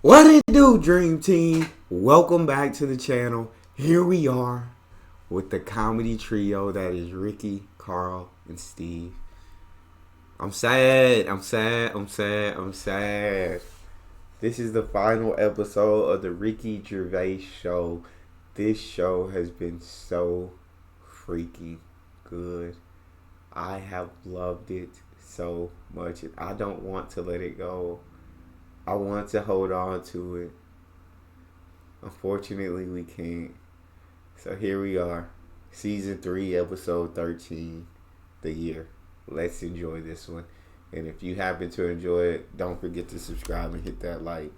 What it do, Dream Team? Welcome back to the channel. Here we are with the comedy trio that is Ricky, Carl, and Steve. I'm sad. This is the final episode of the Ricky Gervais show. This show has been so freaking good. I have loved it so much, and I don't want to let it go. I want to hold on to it. Unfortunately, we can't. So here we are. Season 3, episode 13. The year. Let's enjoy this one. And if you happen to enjoy it, don't forget to subscribe and hit that like.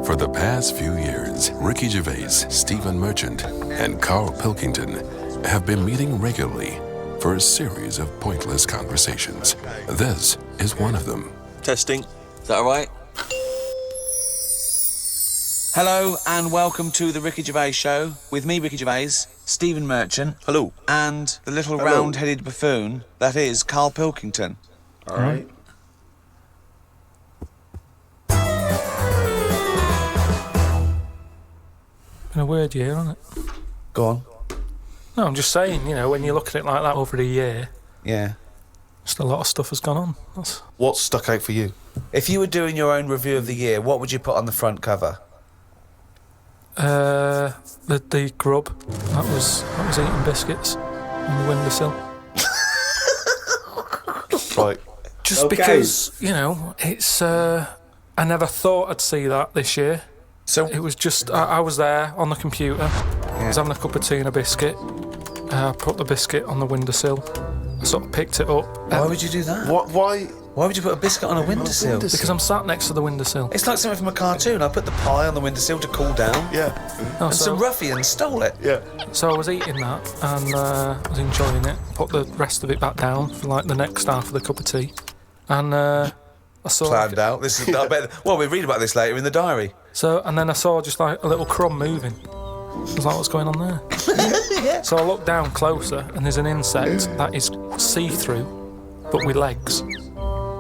For the past few years, Ricky Gervais, Stephen Merchant, and Carl Pilkington have been meeting regularly for a series of pointless conversations. This is one of them. Testing. Is that all right? Hello and welcome to the Ricky Gervais Show with me, Ricky Gervais, Stephen Merchant. Hello. And the little round-headed buffoon that is Carl Pilkington. All right. Been a weird year, hasn't it? Go on. No, I'm just saying, you know, when you look at it like that over a year, Yeah. just a lot of stuff has gone on. What's stuck out for you? If you were doing your own review of the year, what would you put on the front cover? The grub. That was eating biscuits on the windowsill. Right. Just Okay. because, you know, it's I never thought I'd see that this year. So It was just I was there on the computer. I was having a cup of tea and a biscuit. I put the biscuit on the windowsill. I sort of picked it up. why would you do that? Why? Why would you put a biscuit on a windowsill? Because I'm sat next to the windowsill. It's like something from a cartoon. I put the pie on the windowsill to cool down. Yeah. No, And some ruffians stole it. Yeah. So I was eating that and was enjoying it. Put the rest of it back down for like the next half of the cup of tea. And I saw... Planned out. This is. I bet. Well, we read about this later in the diary. And then I saw just like a little crumb moving. I was like, what's going on there? So I looked down closer and there's an insect that is see-through, but with legs.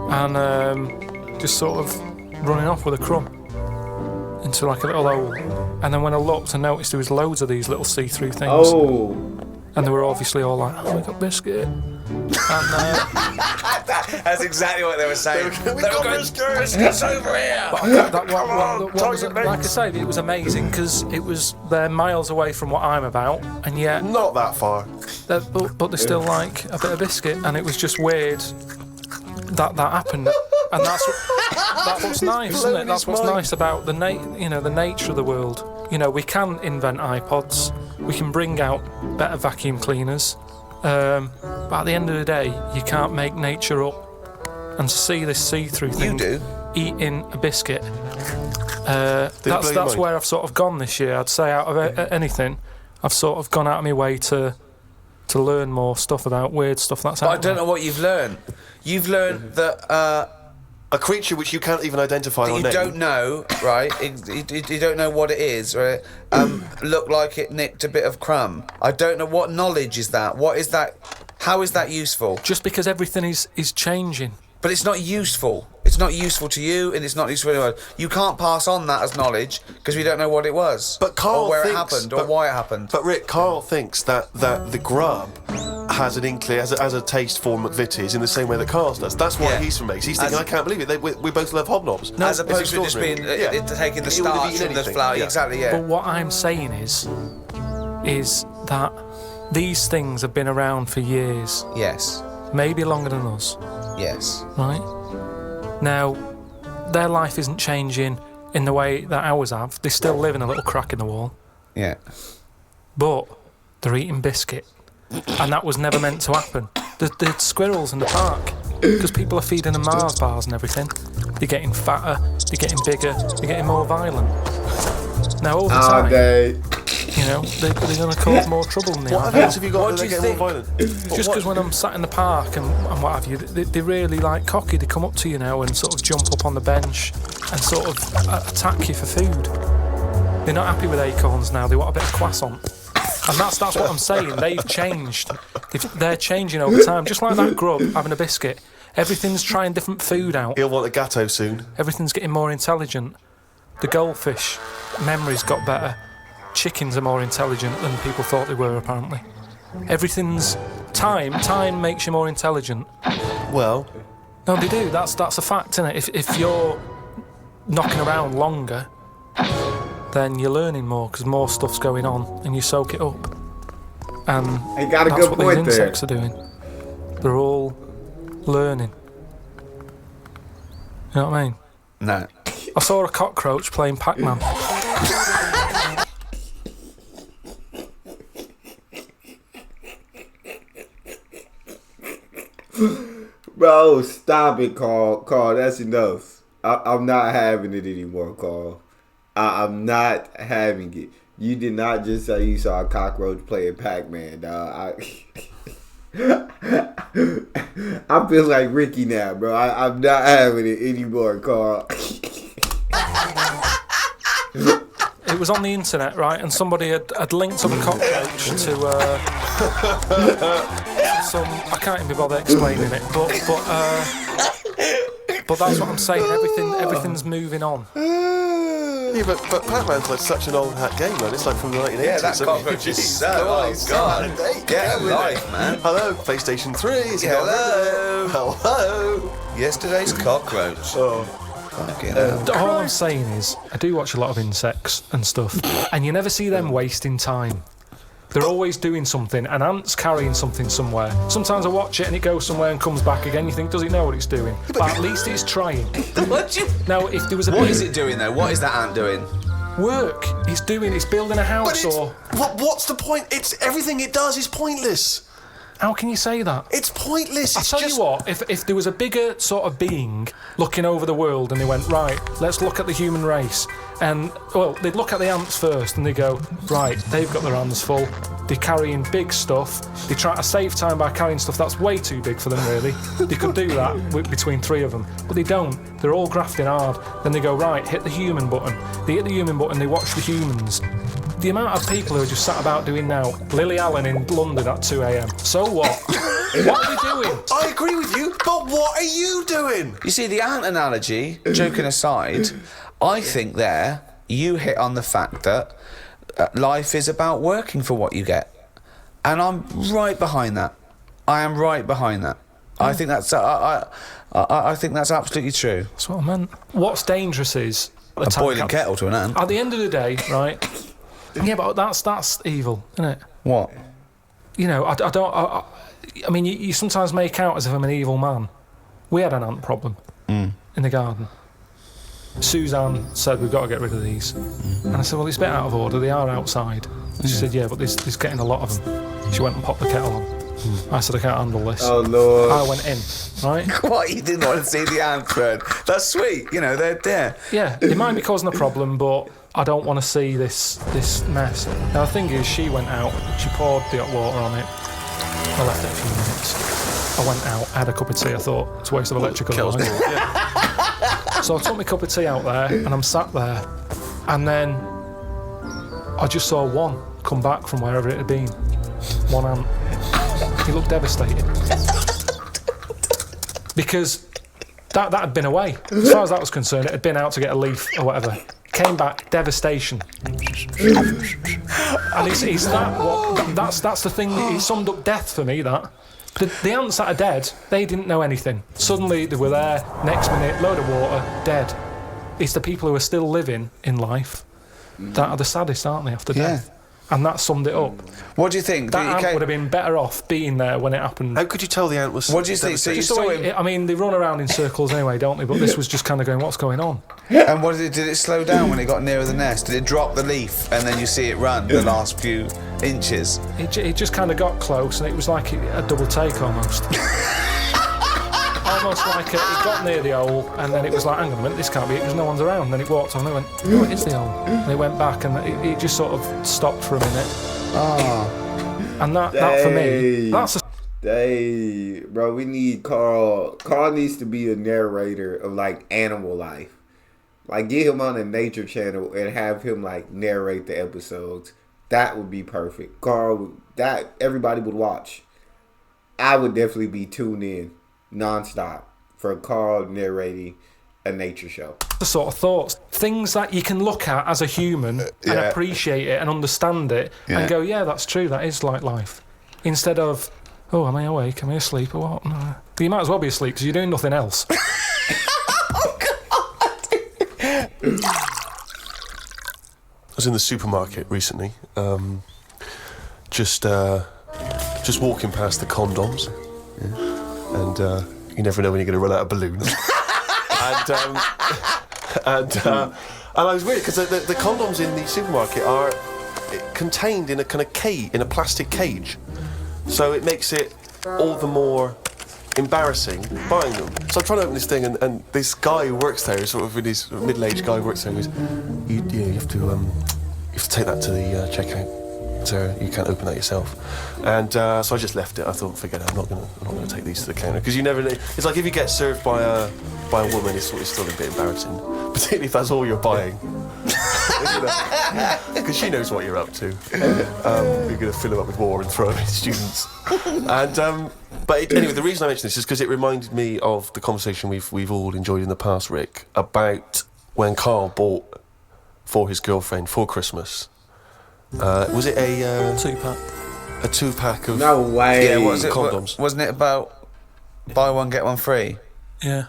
And just sort of running off with a crumb into like a little hole. And then when I looked, I noticed there was loads of these little see-through things. Oh. And they were obviously all like, oh, we got biscuit. And That's exactly what they were saying. We got biscuits over here. like I say, it was amazing because it was they're miles away from what I'm about, and yet Not that far. but they still like a bit of biscuit, and it was just weird that happened, and that's what's nice, isn't it? That's what's nice about the nature of the world. You know, we can invent iPods, we can bring out better vacuum cleaners. But at the end of the day, you can't make nature up. And to see this see-through thing eating a biscuit, that's where I've sort of gone this year. I'd say out of anything, I've sort of gone out of my way to learn more stuff about weird stuff that's out But I don't know what you've learned. You've learned that A creature which you can't even identify or you name. don't know, right? You don't know what it is, right? Looked like it nicked a bit of crumb. I don't know what knowledge is that. What is that? How is that useful? Just because everything is changing. But it's not useful. It's not useful to you, and it's not useful to anyone. You can't pass on that as knowledge because we don't know what it was, But Carl or where thinks, it happened, or why it happened. But Rick, Carl thinks that the grub has an inkling, has a taste for McVitie's in the same way that Carl does. That's why Yeah. he's from Mace. He's thinking, I can't believe it. We both love hobnobs. No, as opposed to just being extraordinary. taking the He would have starch eaten from the anything. flour. Yeah. Exactly, yeah. But what I'm saying is that these things have been around for years, Yes. maybe longer than us, Yes. right? Now, their life isn't changing in the way that ours have. They still live in a little crack in the wall, Yeah. but they're eating biscuit, and that was never meant to happen. The squirrels in the park, because people are feeding them Mars bars and everything, they're getting fatter, they're getting bigger, they're getting more violent. Now, over time, you know, they're going to cause more trouble than they What are evidence now. have you got What that do they're you getting more violent? Just because when I'm sat in the park and what have you, they're really like cocky. They come up to you now and sort of jump up on the bench and sort of attack you for food. They're not happy with acorns now. They want a bit of croissant. And that's what I'm saying. They've changed. They're changing over time. Just like that grub having a biscuit. Everything's trying different food out. He'll want a gatto soon. Everything's getting more intelligent. The goldfish memories got better. Chickens are more intelligent than people thought they were, apparently. Everything's... Time makes you more intelligent. Well... No, they do. That's a fact, isn't it? If you're knocking around longer, then you're learning more because more stuff's going on and you soak it up. And I got a that's good what point these there. insects are doing. They're all learning. You know what I mean? No. I saw a cockroach playing Pac-Man. Bro, stop it, Carl. Carl, that's enough. I'm not having it anymore, Carl. I'm not having it. You did not just say you saw a cockroach playing Pac-Man, dog. I feel like Ricky now, bro. I'm not having it anymore, Carl. It was on the internet, right? And somebody had linked up a cockroach to some... I can't even be bothered explaining it, but that's what I'm saying. Everything's moving on. Yeah, but Pac-Man's like such an old hat game, man. It's like from the 1980s. Yeah, that cockroach is so... Oh, God. Get a life, man. Hello, PlayStation 3. Is it Hello. Hello. Yesterday's cockroach. Oh. Fucking hell. All I'm saying is, I do watch a lot of insects and stuff, and you never see them wasting time. They're always doing something. An ant's carrying something somewhere. Sometimes I watch it and it goes somewhere and comes back again. You think, does it know what it's doing? But at least it's trying. Now, if there was a What big is it doing, though? What is that ant doing? work, it's building a house, or... What's the point? It's everything it does is pointless. How can you say that? It's pointless. I'll tell you what, if there was a bigger sort of being looking over the world and they went, right, let's look at the human race, and, well, they'd look at the ants first and they go, right, they've got their hands full, they're carrying big stuff, they try to save time by carrying stuff that's way too big for them, really. They could do that between three of them, but they don't. They're all grafting hard. Then they go, right, hit the human button. They hit the human button, they watch the humans. The amount of people who are just sat about doing now, Lily Allen in London at 2 a.m. So what? What are they doing? I agree with you, but what are you doing? You see, the ant analogy, joking aside, I think there you hit on the fact that life is about working for what you get. And I'm right behind that. I am right behind that. I think that's I think that's absolutely true. That's what I meant. What's dangerous is... A boiling kettle to an ant. At the end of the day, right... Yeah, but that's evil, isn't it? What? You know, I mean, you sometimes make out as if I'm an evil man. We had an ant problem in the garden. Suzanne said, we've got to get rid of these. And I said, well, it's a bit out of order. They are outside. And she said, yeah, but there's getting a lot of them. She went and popped the kettle on. I said, I can't handle this. Oh, Lord. I went in, right? What? You didn't want to see the ants, Fred? That's sweet. You know, they're there. Yeah, it might be causing a problem, but I don't want to see this mess. Now, the thing is, she went out, she poured the hot water on it. I left it a few minutes. I went out, I had a cup of tea. I thought, it's a waste of electrical Kills line. me. Yeah. So I took my cup of tea out there, and I'm sat there, and then I just saw one come back from wherever it had been. One ant. He looked devastated. Because that had been away. As far as that was concerned, it had been out to get a leaf or whatever. Came back, devastation. And is that what... That's the thing, it summed up death for me, that. The ants that are dead, they didn't know anything. Suddenly they were there, next minute, load of water, dead. It's the people who are still living in life that are the saddest, aren't they, after death? And that summed it up. What do you think? That ant would have been better off being there when it happened. How could you tell the ant was... What do you think? So you Just the saw way, him, I mean, they run around in circles anyway, don't they? But this was just kind of going, what's going on? and what did it slow down when it got nearer the nest? Did it drop the leaf and then you see it run the last few inches? It just kind of got close, and it was like a double take almost. Almost like it got near the hole, and then it was like, hang on a minute, this can't be it because no one's around. Then it walked on, and it went, no, it is the hole. And it went back, and it just sort of stopped for a minute. And that for me, that's a... Hey, bro, we need Carl. Carl needs to be a narrator of, like, Animal Life. Like, get him on a nature channel and have him, like, narrate the episodes. That would be perfect. Carl, that everybody would watch. I would definitely be tuned in nonstop for Carl narrating a nature show. The sort of thoughts, things that you can look at as a human and appreciate it and understand it and go, yeah, that's true, that is like life. Instead of, oh, am I awake? Am I asleep or what? No. But you might as well be asleep because you're doing nothing else. I was in the supermarket recently, just walking past the condoms, and you never know when you're going to run out of balloons. and I was weird because the condoms in the supermarket are contained in a kind of cage, in a plastic cage, so it makes it all the more embarrassing buying them. So I'm trying to open this thing, and this guy who works there, sort of this middle-aged guy who works there, goes, you have to take that to the checkout. So you can't open that yourself. And so I just left it. I thought, forget it. I'm not gonna take these to the counter, because you never know. It's like if you get served by a woman, it's still a bit embarrassing, particularly if that's all you're buying. Because she knows what you're up to. You're going to fill them up with water and throw them at students. And anyway, the reason I mention this is because it reminded me of the conversation we've all enjoyed in the past, Rick, about when Carl bought for his girlfriend for Christmas. Was it a 2-pack? A 2-pack of No way. Yeah, condoms? Wasn't it about buy one get one free? Yeah.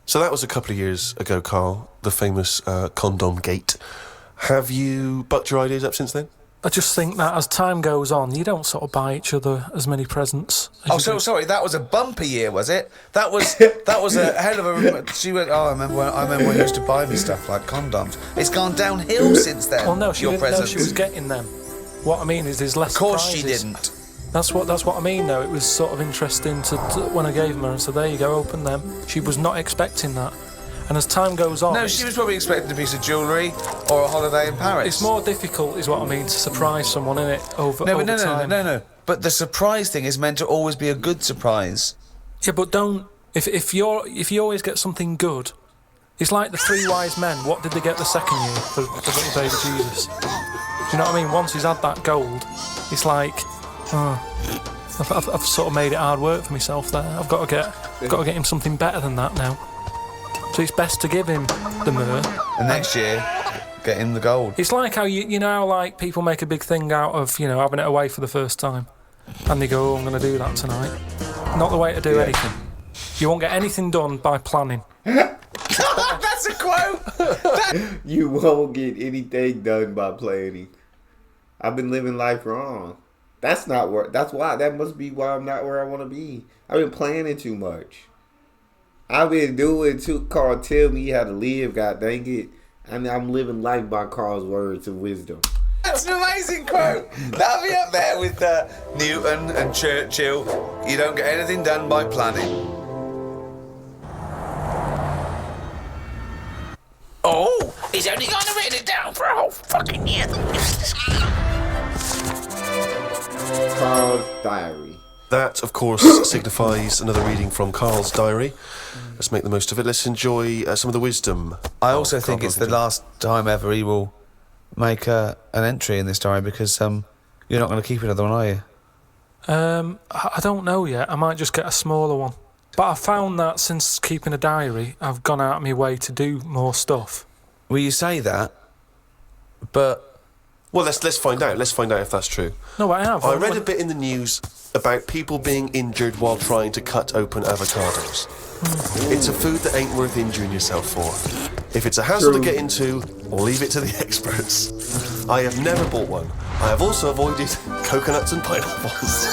So that was a couple of years ago, Carl, the famous condom gate. Have you bucked your ideas up since then? I just think that as time goes on, you don't sort of buy each other as many presents. Sorry, that was a bumper year, was it? That was a hell of a. She went. Oh, I remember when you used to buy me stuff like condoms. It's gone downhill since then. Well, no, she was getting them. What I mean is, there's less. Of course, surprises. she didn't. That's what I mean, though. It was sort of interesting to when I gave them her and said, "There you go, open them." She was not expecting that. And as time goes on... No, she was probably expecting a piece of jewellery or a holiday in Paris. It's more difficult, is what I mean, to surprise someone, innit, over time. No. But the surprise thing is meant to always be a good surprise. Yeah, but don't... If you always get something good... It's like the 3 wise men. What did they get the second year for little baby Jesus? Do you know what I mean? Once he's had that gold, it's like... I've sort of made it hard work for myself there. I've got to get him something better than that now. So it's best to give him the myrrh. And next year, get him the gold. It's like how you know how like people make a big thing out of having it away for the first time, and they go, "Oh, I'm going to do that tonight." Not the way to do anything. You won't get anything done by planning. That's a quote. You won't get anything done by planning. I've been living life wrong. That must be why I'm not where I want to be. I've been planning too much. I've been doing Carl tell me how to live, god dang it. And I'm living life by Carl's words of wisdom. That's an amazing quote. That'll be up there with Newton and Churchill. You don't get anything done by planning. Oh, he's only gonna write it down for a whole fucking year. Carl's diary. That, of course, signifies another reading from Carl's diary. Let's make the most of it. Let's enjoy some of the wisdom. I also think it's the last time ever he will make an entry in this diary, because you're not going to keep another one, are you? I don't know yet. I might just get a smaller one. But I found that since keeping a diary, I've gone out of my way to do more stuff. Well, you say that, but... Well, let's find out. Let's find out if that's true. No, I have. I read a bit in the news about people being injured while trying to cut open avocados. It's a food that ain't worth injuring yourself for. If it's a hassle to get into, leave it to the experts. I have never bought one. I have also avoided coconuts and pineapples.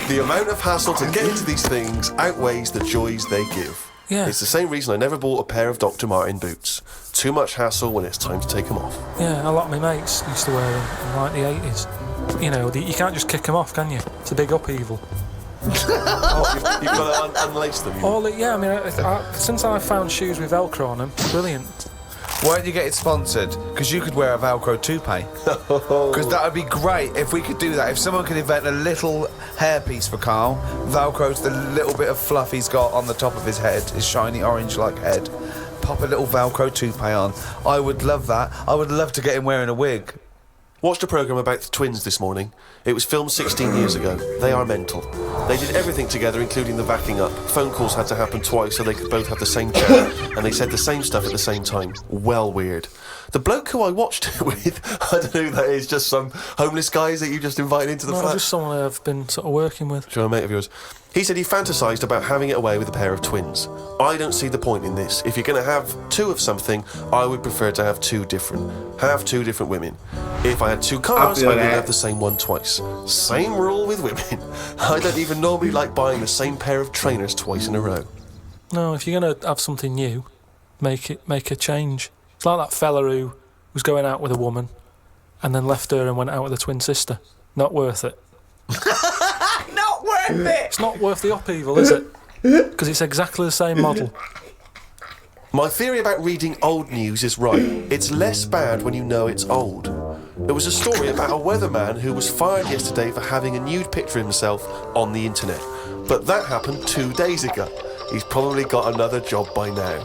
The amount of hassle to get into these things outweighs the joys they give. Yeah. It's the same reason I never bought a pair of Dr. Martin boots. Too much hassle when it's time to take them off. Yeah, a lot of my mates used to wear them in like the 80s. You can't just kick them off, can you? It's a big upheaval. You've got to unlace them. I mean, since I found shoes with Velcro on them, brilliant. Why don't you get it sponsored? Because you could wear a Velcro toupee. Because that would be great if we could do that. If someone could invent a little hairpiece for Carl, Velcro to the little bit of fluff he's got on the top of his head, his shiny orange-like head. Pop a little Velcro toupee on. I would love that. I would love to get him wearing a wig. Watched a programme about the twins this morning. It was filmed 16 years ago. They are mental. They did everything together, including the backing up. Phone calls had to happen twice so they could both have the same chair, and they said the same stuff at the same time. Well weird. The bloke who I watched it with, I don't know who that is, just some homeless guys that you just invited into the flat? Just someone I've been sort of working with. Sure, a mate of yours. He said he fantasised about having it away with a pair of twins. I don't see the point in this. If you're going to have two of something, I would prefer to have two different women. If I had two cars, I wouldn't have the same one twice. Same rule with women. I don't even normally like buying the same pair of trainers twice in a row. No, if you're going to have something new, make a change. It's like that fella who was going out with a woman and then left her and went out with a twin sister. Not worth it. Not worth it! It's not worth the upheaval, is it? Because it's exactly the same model. My theory about reading old news is right. It's less bad when you know it's old. There was a story about a weatherman who was fired yesterday for having a nude picture of himself on the internet. But that happened 2 days ago. He's probably got another job by now.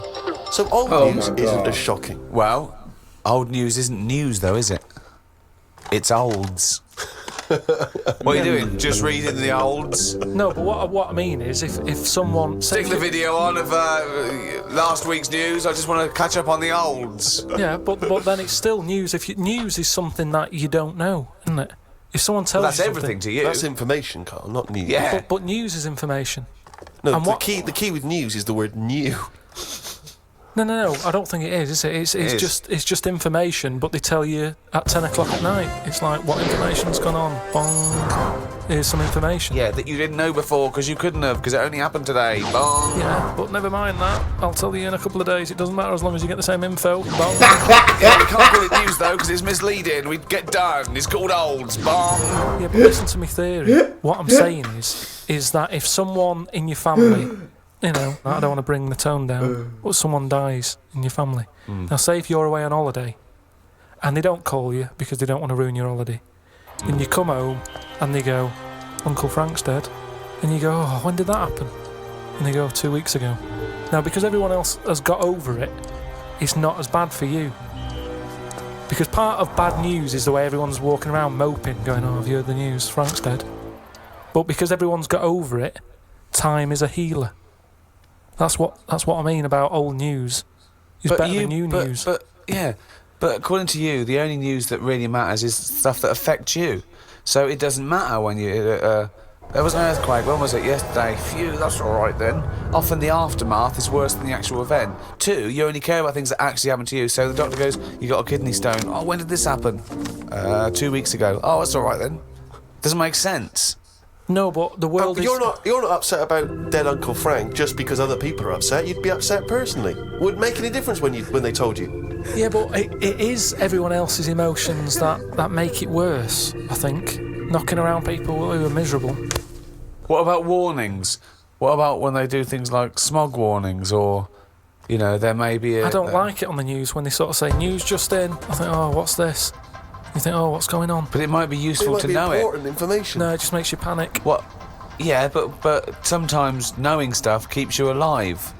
So old news isn't as shocking. Well, old news isn't news though, is it? It's olds. What are you doing? Just reading the olds? No, but what I mean is if someone... Stick the video on of last week's news. I just want to catch up on the olds. Yeah, but then it's still news. News is something that you don't know, isn't it? If someone tells that's you everything to you. That's information, Carl, not news. Yeah. But news is information. No, the key with news is the word new. No, I don't think it is it? It's just information, but they tell you at 10 o'clock at night. It's like, what information's gone on? Bong. Here's some information. Yeah, that you didn't know before because you couldn't have, because it only happened today. Bong. Yeah, but never mind that. I'll tell you in a couple of days. It doesn't matter as long as you get the same info. Bong. Yeah, we can't call it news though because it's misleading. We'd get done. It's called olds. Bong. Yeah, but listen to me theory. What I'm saying is that if someone in your family... You know, I don't want to bring the tone down, but someone dies in your family. Now, say if you're away on holiday, and they don't call you because they don't want to ruin your holiday, and you come home, and they go, Uncle Frank's dead, and you go, oh, when did that happen? And they go, 2 weeks ago. Now, because everyone else has got over it, it's not as bad for you. Because part of bad news is the way everyone's walking around moping, going, oh, have you heard the news? Frank's dead. But because everyone's got over it, time is a healer. That's what I mean about old news. It's better than new news. But according to you, the only news that really matters is stuff that affects you. So it doesn't matter when you... there was an earthquake. When was it? Yesterday. Phew, that's all right then. Often the aftermath is worse than the actual event. 2, you only care about things that actually happen to you. So the doctor goes, you got a kidney stone. Oh, when did this happen? 2 weeks ago. Oh, that's all right then. Doesn't make sense. No, but the world is... You're not upset about dead Uncle Frank just because other people are upset. You'd be upset personally. Would it make any difference when they told you? Yeah, but it is everyone else's emotions that make it worse, I think. Knocking around people who are miserable. What about warnings? What about when they do things like smog warnings or, you know, there may be a... I don't like it on the news when they sort of say, news just in. I think, oh, what's this? You think, oh, what's going on? But it might be useful to know it. Important information. No, it just makes you panic. What? Yeah, but sometimes knowing stuff keeps you alive.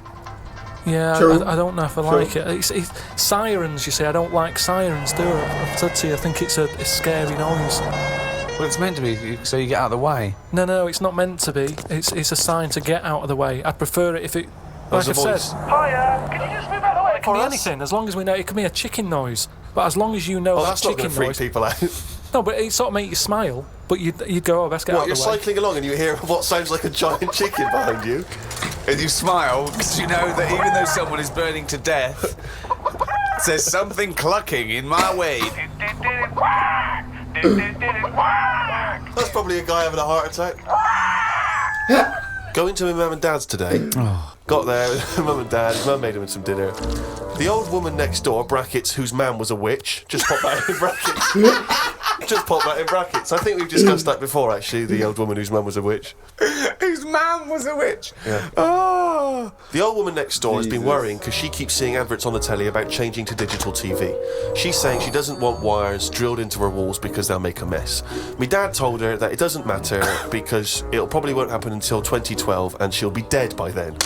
Yeah, I don't know if I like it. It's sirens, you see. I don't like sirens, do I? I've said to you, I think it's a scary noise. Well, it's meant to be, so you get out of the way. No, it's not meant to be. It's a sign to get out of the way. I'd prefer it if it... Like I've said... Hiya, can you just move out of the way? It can be anything, as long as we know. It can be a chicken noise. But as long as you know that's not going to freak people out. No, but it sort of make you smile. But you'd go, oh, best get out of the way. You're cycling along and you hear what sounds like a giant chicken behind you. And you smile because you know that even though someone is burning to death, there's something clucking in my way. That's probably a guy having a heart attack. Going to my mum and dad's today. Got there with mum and dad. His mum made him some dinner. The old woman next door, brackets, whose man was a witch, just pop out in brackets. Just pop that in brackets. I think we've discussed that before, actually, the old woman whose mum was a witch. Whose man was a witch? Yeah. Oh. The old woman next door has been worrying because she keeps seeing adverts on the telly about changing to digital TV. She's saying she doesn't want wires drilled into her walls because they'll make a mess. My dad told her that it doesn't matter because it'll probably won't happen until 2012 and she'll be dead by then.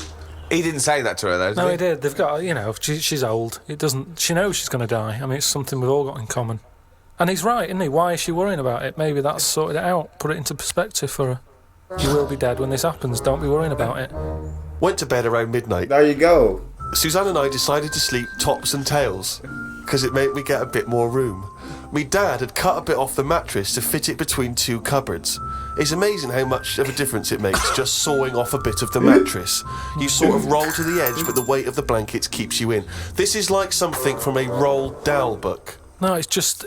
He didn't say that to her, though, did No, he? he did. They've got, she's old. It doesn't. She knows she's going to die. I mean, it's something we've all got in common. And he's right, isn't he? Why is she worrying about it? Maybe that's sorted it out. Put it into perspective for her. You will be dead when this happens. Don't be worrying about it. Went to bed around midnight. There you go. Suzanne and I decided to sleep tops and tails because it made me get a bit more room. Me dad had cut a bit off the mattress to fit it between two cupboards. It's amazing how much of a difference it makes just sawing off a bit of the mattress. You sort of roll to the edge, but the weight of the blankets keeps you in. This is like something from a Roald Dahl book. No, it's just.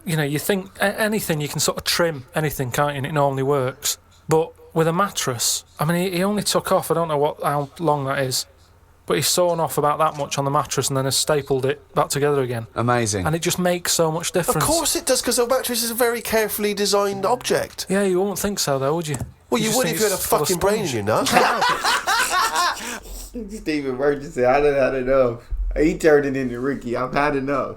You think anything you can sort of trim anything, can't you? And it normally works. But with a mattress, I mean, he only took off. I don't know how long that is. But he's sawn off about that much on the mattress and then has stapled it back together again. Amazing. And it just makes so much difference. Of course it does, because a mattress is a very carefully designed object. Yeah, you wouldn't think so, though, would you? Well, you would if you had a fucking brain in your nut. Stephen Merchant said, I done had enough. He turned it into Ricky. I've had enough.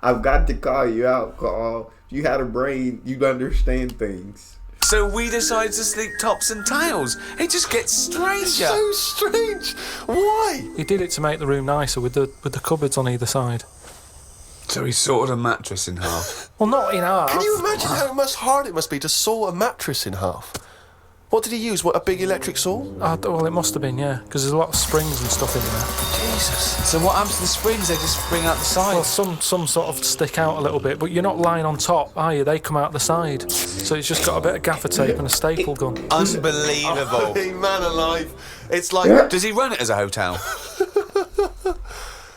I've got to call you out, Carl. If you had a brain, you'd understand things. So we decided to sleep tops and tails. It just gets stranger. So strange. Why? He did it to make the room nicer with the cupboards on either side. So he sawed a mattress in half. Well, not in half. Can you imagine how hard it must be to saw a mattress in half? What did he use? What, a big electric saw? Well, it must have been, yeah, because there's a lot of springs and stuff in there. Jesus. So what happens to the springs? They just spring out the Well, sides? some sort of stick out a little bit, but you're not lying on top, are you? They come out the side. So it's just got a bit of gaffer tape and a staple gun. Unbelievable. Hey, man alive. It's like... Does he run it as a hotel?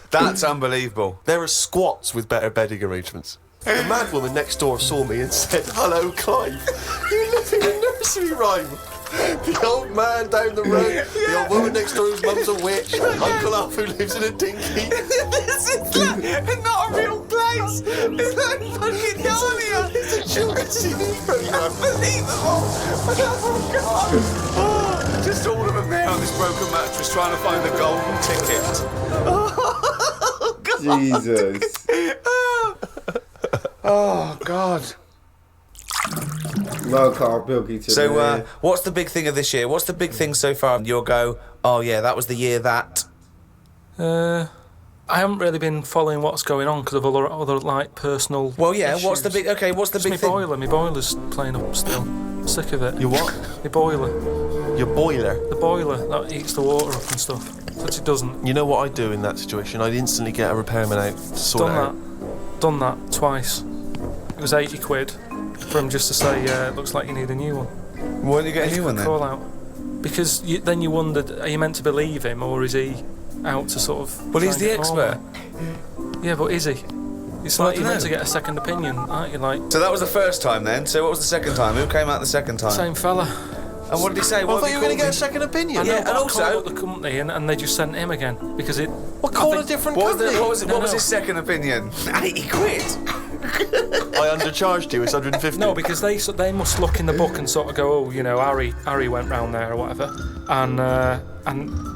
That's unbelievable. There are squats with better bedding arrangements. The mad woman next door saw me and said, "Hello, Clive. You live in a nursery rhyme." The old man down the road, the old woman next door whose mum's a witch, Uncle Alf who lives in a dinky. This is not a real place. It's like fucking Narnia. It's a children's TV programme. Unbelievable. Oh, God. Oh, just all of them there on this broken mattress trying to find the golden ticket. Oh, God. Jesus. Oh, God. Love Carl Pilkington. So, man. what's the big thing of this year? What's the big thing so far? You'll go, oh, yeah, that was the year that... I haven't really been following what's going on because of other like personal. Well, yeah. issues. What's the big? Okay, what's the Just big thing? My boiler's playing up still. Sick of it. Your what? My boiler. Your boiler. The boiler that heats the water up and stuff. But it doesn't. You know what I'd do in that situation? I'd instantly get a repairman out to sort it out. Done that twice. It was 80 quid for him just to say, it looks like you need a new one. Why did you get a new one then? Call out. Because then you wondered, are you meant to believe him or is he out to sort of... Well, he's try the and get more expert. money? Yeah, but is he? It's Well, like I you're meant dunno. to get a second opinion, aren't you? Like, So that was the first time then. So what was the second time? Who came out the second time? same fella. And what did he say? Well, I What thought did you he were going to call get a second opinion. I know, Yeah, but and I also- called up the company and they just sent him again because it... Well, I call think- a different What was, company. the, what was, it, No, what was no. his second opinion? 80 quid. I undercharged you. It's 150. No, because they must look in the book and sort of go, oh, Harry went round there or whatever, and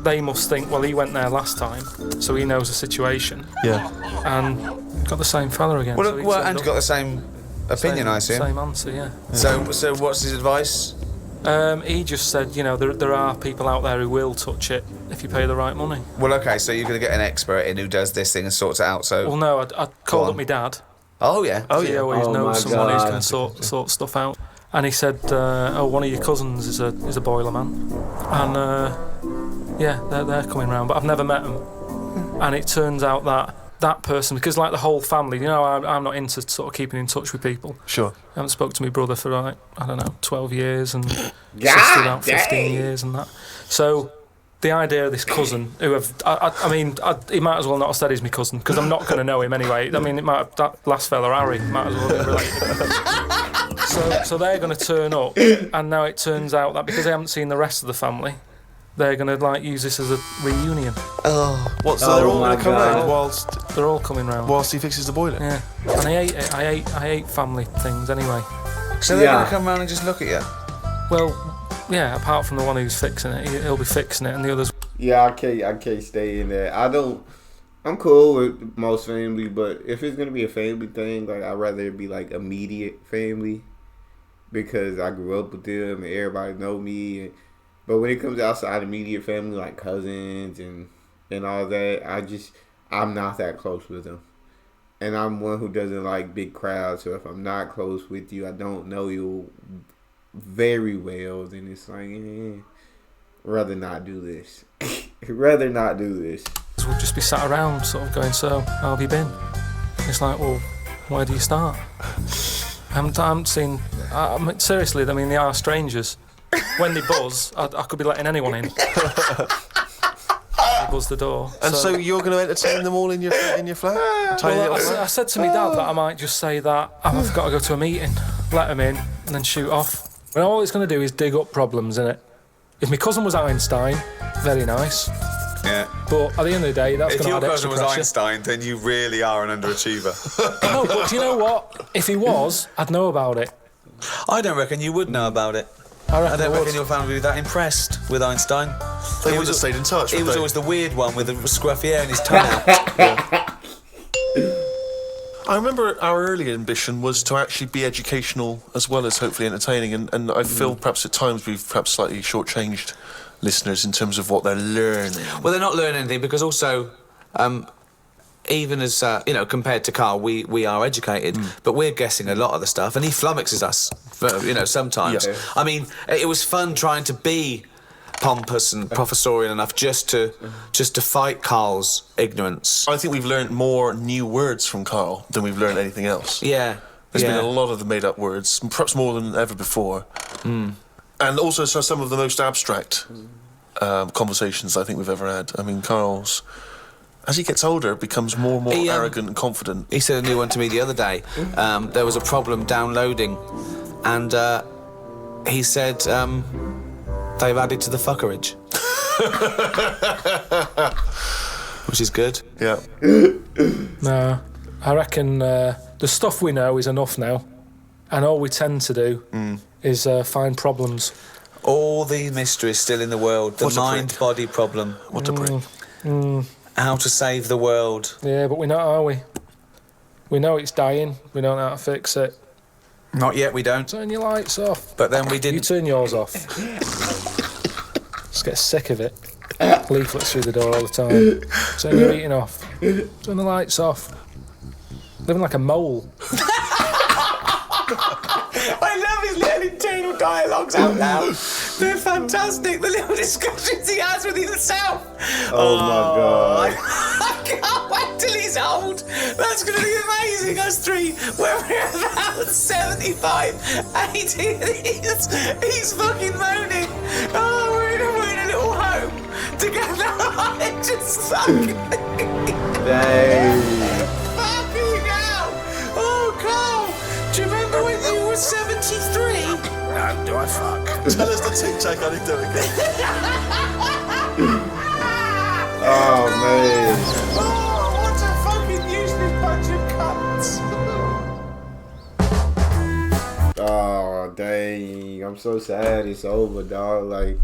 they must think, well, he went there last time, so he knows the situation, Yeah. and got the same fella again. Well, so he well turned and you up. got the same opinion, I assume. Same answer, yeah. So what's his advice? He just said, there are people out there who will touch it if you pay the right money. Well, okay, so you're going to get an expert in who does this thing and sorts it out. So. Well, no, I called on. up my dad. Oh yeah. Oh, So he yeah. always Oh, my knows someone who's God. can sort stuff out. And he said, one of your cousins is a boiler man, and they're coming round, but I've never met them. And it turns out that person, because like the whole family, I'm not into sort of keeping in touch with people. Sure. I haven't spoke to my brother for like, I don't know, 12 years, and sister God about 15 dang. years and that. So the idea of this cousin, who he might as well not have said he's my cousin, because I'm not going to know him anyway. I mean, that last fella, Harry, might as well be related. So they're going to turn up, and now it turns out that because they haven't seen the rest of the family, they're going to like use this as a reunion. Oh, What? So they're all my going to come God. round whilst They're all coming round. he fixes the boiler. Yeah, and I hate it. I hate family things anyway. so they're Yeah. going to come round and just look at you? Well, yeah. Apart from the one who's fixing it, he'll be fixing it, and the others. Yeah, I can't stay in that. I'm cool with most family, but if it's gonna be a family thing, like I'd rather it be like immediate family because I grew up with them and everybody know me. But when it comes outside immediate family, like cousins and all that, I'm not that close with them. And I'm one who doesn't like big crowds. So if I'm not close with you, I don't know you very well, then it's like, rather not do this. Rather not do this. We'll just be sat around, sort of going, "So, how have you been?" It's like, well, where do you start? I haven't seen. Seriously, I mean, they are strangers. When they buzz, I could be letting anyone in. They buzz the door. And so you're going to entertain them all in your flat? Tiny Well, little flat? I said to my dad that I might just say that I've got to go to a meeting, let them in, and then shoot off. And all it's going to do is dig up problems, innit? If my cousin was Einstein, very nice. Yeah. But at the end of the day, that's going to add extra pressure. Einstein, then you really are an underachiever. No, but do you know what? If he was, I'd know about it. I don't reckon you would know about it. I I don't would. reckon your family would be that impressed with Einstein. They would have stayed in touch. He would was they? always the weird one with the scruffy hair and his tongue out. I remember our early ambition was to actually be educational as well as hopefully entertaining, and I feel perhaps at times we've perhaps slightly shortchanged listeners in terms of what they're learning. Well, they're not learning anything because also, even as, compared to Carl, we are educated, but we're guessing a lot of the stuff, and he flummoxes us, sometimes. Yeah. I mean, it was fun trying to be pompous and professorial enough just to fight Carl's ignorance. I think we've learned more new words from Carl than we've learned anything else. Yeah. There's been a lot of the made-up words, perhaps more than ever before. And also some of the most abstract conversations I think we've ever had. I mean, Carl's, as he gets older, becomes more and more arrogant and confident. He said a new one to me the other day. There was a problem downloading, and he said they've added to the fuckerage. Which is good. Yeah. No, I reckon the stuff we know is enough now, and all we tend to do is find problems. All the mysteries still in the world. The What a prick. mind-body problem. What a prick. How to save the world. Yeah, but we're not, are we? We know it's dying. We don't know how to fix it. Not yet, we don't. Turn your lights off. But then we You didn't. turn yours off. Just get sick of it. Leaflets through the door all the time. Turn your heating off. Turn the lights off. Living like a mole. I love his little internal dialogues out now. They're fantastic. The little discussions he has with himself. Oh my God. I can't wait till he's old. That's going to be amazing, us three. When we're about 75, 80, he's fucking moaning. Oh, we're in a little home together. I just fucking... Dang. Fucking hell! Oh, Carl! Do you remember when you were 73? No, do I fuck? Tell us the Tic Tac anecdote again. Oh man. Oh, what a fucking useless bunch of cunts! Oh dang. I'm so sad it's over, dog. Like,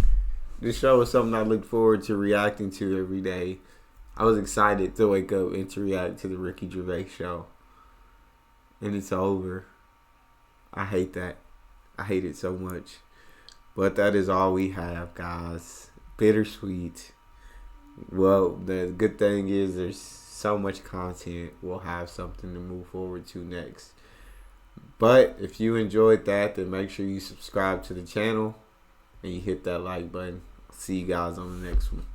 this show is something I look forward to reacting to every day. I was excited to wake up and to react to the Ricky Gervais show. And it's over. I hate that. I hate it so much. But that is all we have, guys. Bittersweet. Well, the good thing is there's so much content. We'll have something to move forward to next. But if you enjoyed that, then make sure you subscribe to the channel and you hit that like button. See you guys on the next one.